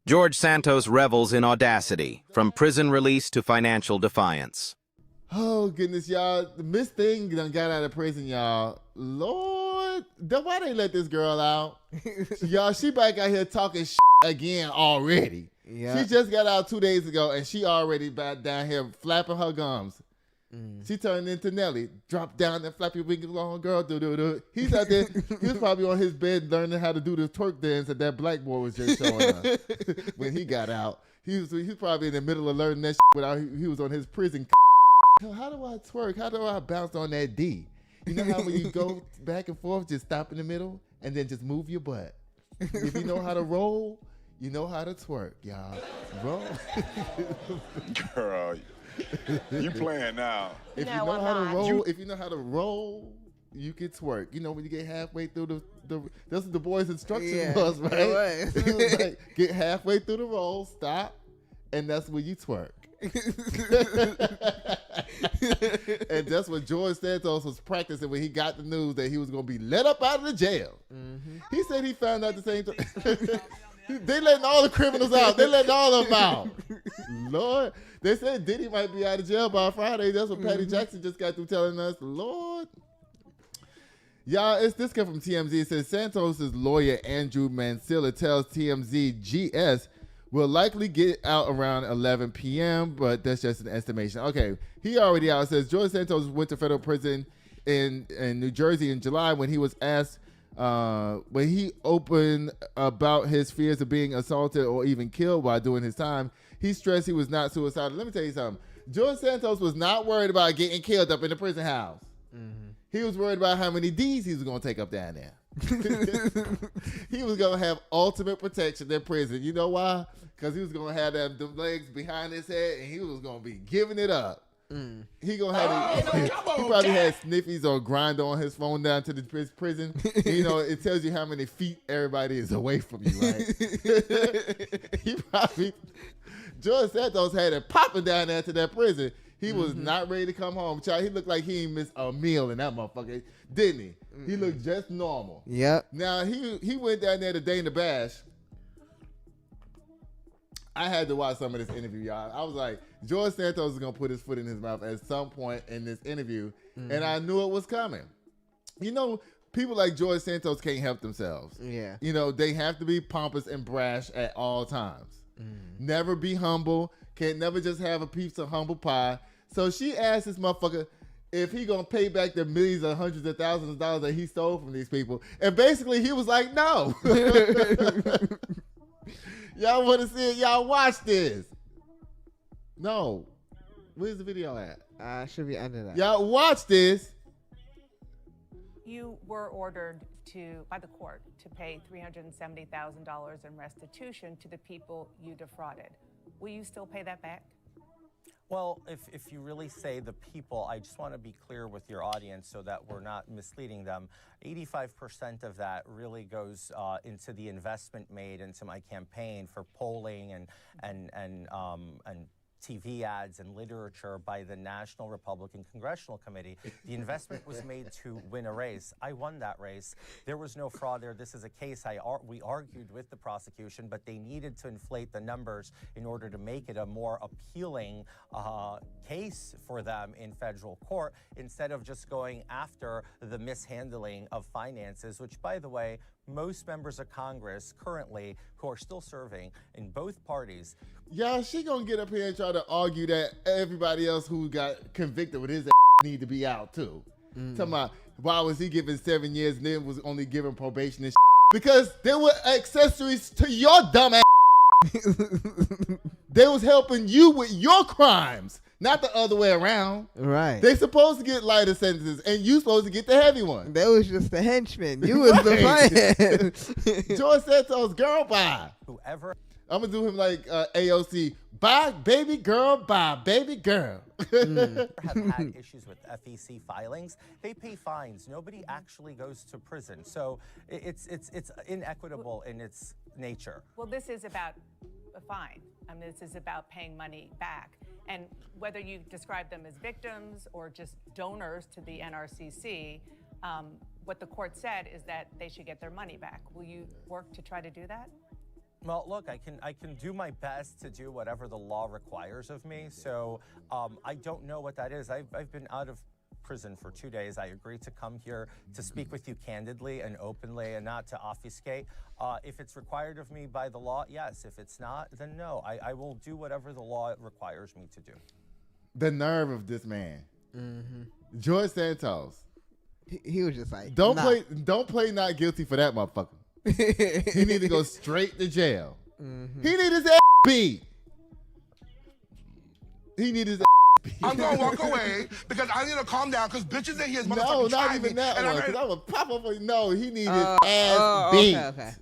George Santos revels in audacity, from prison release to financial defiance. Oh, goodness, y'all. The Miss Thing done got out of prison, y'all. Lord, why they let this girl out? Y'all, she back out here talking again already. Yeah. She just got out 2 days ago, and she already back down here flapping her gums. She turned into Nelly. Drop down and flap your wings along, girl. Do. He's out there. He was probably on his bed learning how to do the twerk dance that black boy was just showing us when he got out. He was probably in the middle of learning that without he was on his prison. How do I twerk? How do I bounce on that D? You know how when you go back and forth, just stop in the middle and then just move your butt. If you know how to roll, you know how to twerk, y'all. Roll. Girl, you playing now. If you know how to roll, if you know how to roll, you can twerk. You know when you get halfway through that's what the boys' instruction was, right? It was like, get halfway through the roll, stop, and that's when you twerk. And that's what George Santos was practicing when he got the news that he was going to be let up out of the jail. He said he found out the same time. They letting all the criminals out. They letting all of them out. Lord. They said Diddy might be out of jail by Friday. That's what Patty Jackson just got through telling us. Lord. Y'all, this come from TMZ. It says Santos' lawyer, Andrew Mansilla, tells TMZ GS will likely get out around 11 p.m., but that's just an estimation. Okay, he already out. It says George Santos went to federal prison in New Jersey in July when he was asked, when he opened about his fears of being assaulted or even killed while doing his time. He stressed he was not suicidal. Let me tell you something. George Santos was not worried about getting killed up in the prison house. He was worried about how many D's he was going to take up down there. He was going to have ultimate protection in prison. You know why? Because he was going to have them legs behind his head, and he was going to be giving it up. He gonna have he probably had sniffies or grind on his phone down to the prison. And, you know, it tells you how many feet everybody is away from you, right? He probably George Santos had it popping down there to that prison. He was not ready to come home. Child, he looked like he ain't missed a meal in that motherfucker, didn't he? He looked just normal. Yep. Now he went down there to Dana Bash. I had to watch some of this interview, y'all. I was like, George Santos is gonna put his foot in his mouth at some point in this interview, and I knew it was coming. You know, people like George Santos can't help themselves. Yeah. You know, they have to be pompous and brash at all times. Never be humble. Can't never just have a piece of humble pie. So she asked this motherfucker if he gonna pay back the millions or hundreds of thousands of dollars that he stole from these people, and basically he was like, no. Y'all want to see it? Y'all watch this. No. Where's the video at? Should be under that. Y'all watch this. You were ordered by the court to pay $370,000 in restitution to the people you defrauded. Will you still pay that back? Well, if you really say the people, I just want to be clear with your audience so that we're not misleading them. 85% of that really goes into the investment made into my campaign for polling and TV ads and literature by the National Republican Congressional Committee. The investment was made to win a race. I won that race. There was no fraud there. This is a case we argued with the prosecution, but they needed to inflate the numbers in order to make it a more appealing case for them in federal court, instead of just going after the mishandling of finances, which, by the way, most members of Congress currently who are still serving in both parties. Y'all, she gonna get up here and try to argue that everybody else who got convicted with his need to be out too. Talking about why was he given 7 years and then was only given probation and because they were accessories to your dumb ass. They was helping you with your crimes, not the other way around. Right. They supposed to get lighter sentences, and you supposed to get the heavy one. That was just the henchman. You was the plan. George Santos, girl, bye. Whoever. I'm gonna do him like AOC. Bye, baby girl. Bye, baby girl. Have had issues with FEC filings. They pay fines. Nobody actually goes to prison. So it's inequitable in its nature. Well, this is about a fine. I mean, this is about paying money back. And whether you describe them as victims or just donors to the NRCC, what the court said is that they should get their money back. Will you work to try to do that? Well, look, I can do my best to do whatever the law requires of me. So I don't know what that is. I've been out of prison for 2 days. I agreed to come here to speak with you candidly and openly and not to obfuscate. If it's required of me by the law, yes. If it's not, then no. I will do whatever the law requires me to do. The nerve of this man. George Santos. He was just like, Don't nah. play not guilty for that motherfucker. He need to go straight to jail. He need his ass beat. He need his ass beat. I'm gonna walk away because I need to calm down because bitches in here is motherfucking No, not trying even me, that and one. I'm Because ready- I would pop up on you. No, he need his ass beat. Okay.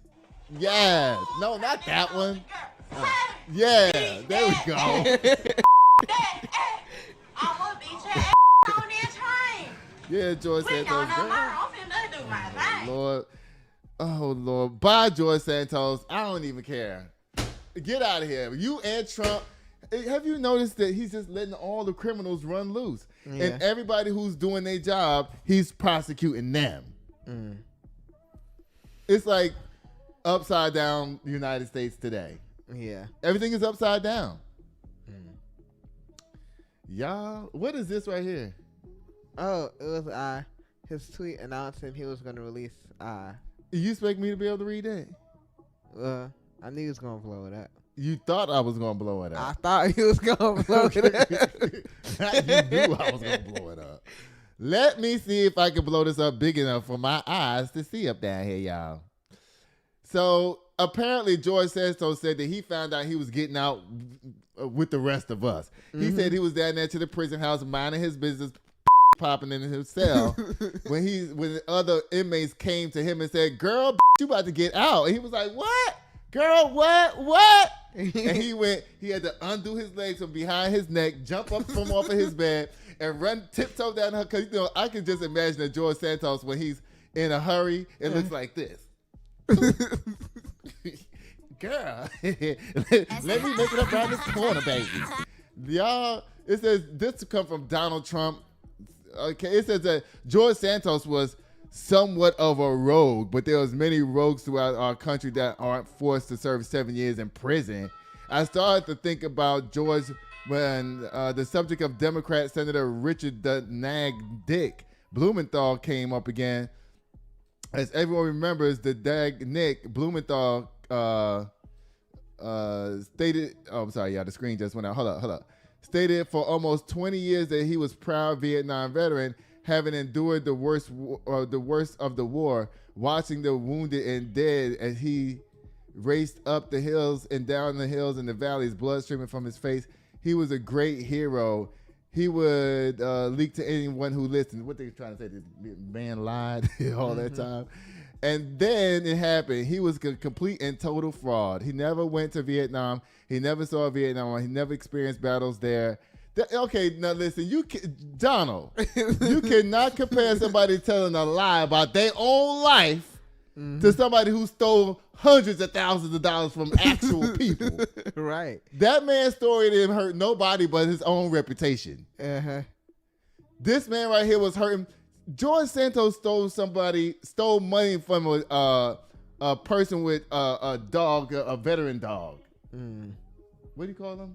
Yes. No, not that one. Yeah, there we go. I'm gonna beat your ass on this train. Yeah, George We Santos. going girl. tomorrow. I'm finna do my thing. Lord. Oh, Lord. Bye, George Santos. I don't even care. Get out of here. You and Trump. Have you noticed that he's just letting all the criminals run loose? Yeah. And everybody who's doing their job, he's prosecuting them. It's like upside down United States today. Yeah. Everything is upside down. Y'all, what is this right here? Oh, it was his tweet announcing he was gonna release You expect me to be able to read that? I knew he was gonna blow it up. You thought I was going to blow it I up. thought he was gonna blow it up. You knew I was going to blow it up. Let me see if I can blow this up big enough for my eyes to see up down here, y'all. So apparently George Santos said that he found out he was getting out with the rest of us. He said he was down there to the prison house minding his business, popping in his cell when other inmates came to him and said, "Girl, you about to get out." And he was like, "What? Girl, what?" And he had to undo his legs from behind his neck, jump up from off of his bed, and run tiptoe down her. Because, I can just imagine that George Santos, when he's in a hurry, it looks like this. Girl, let me make it up around this corner, baby. Y'all, it says this come from Donald Trump. Okay, it says that George Santos was somewhat of a rogue, but there was many rogues throughout our country that aren't forced to serve 7 years in prison. I started to think about George when the subject of Democrat Senator Richard the Nag Dick Blumenthal came up again. As everyone remembers, the Dag Nick Blumenthal stated, oh, I'm sorry, the screen just went out. Hold up. Stated for almost 20 years that he was proud Vietnam veteran, having endured the worst of the war, watching the wounded and dead as he raced up the hills and down the hills and the valleys, blood streaming from his face. He was a great hero. He would leak to anyone who listened. What they trying to say? This man lied all that time. And then it happened. He was a complete and total fraud. He never went to Vietnam. He never saw Vietnam. He never experienced battles there. Okay, now listen, Donald, you cannot compare somebody telling a lie about their own life to somebody who stole hundreds of thousands of dollars from actual people. Right. That man's story didn't hurt nobody but his own reputation. This man right here was hurting. George Santos stole money from a person with a dog, a veteran dog. What do you call them?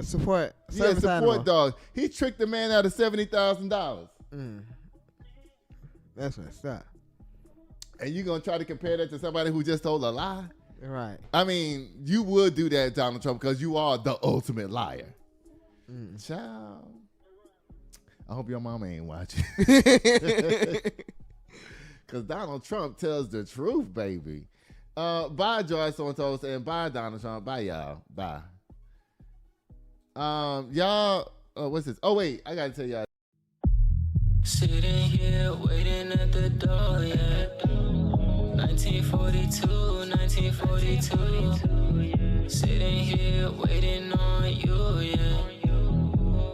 Support. Yeah, Service support animal. dog. He tricked the man out of $70,000. That's what's up. And you gonna try to compare that to somebody who just told a lie? Right. I mean, you would do that, Donald Trump, because you are the ultimate liar. Child. I hope your mama ain't watching. Because Donald Trump tells the truth, baby. Bye, George Santos, and bye, Donald Trump. Bye, y'all. Bye. Y'all, what's this? Oh, wait, I gotta tell y'all. Sitting here waiting at the door, yeah. 1942. Sitting here waiting on you, yeah.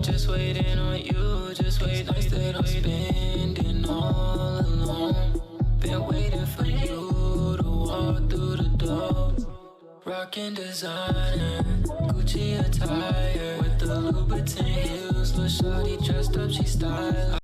Just waiting on you, just waiting. That I'm spending all alone. Been waiting for you to walk through the door. Rockin' designer, Gucci attire with the Louboutin heels. Little shawty dressed up, she style.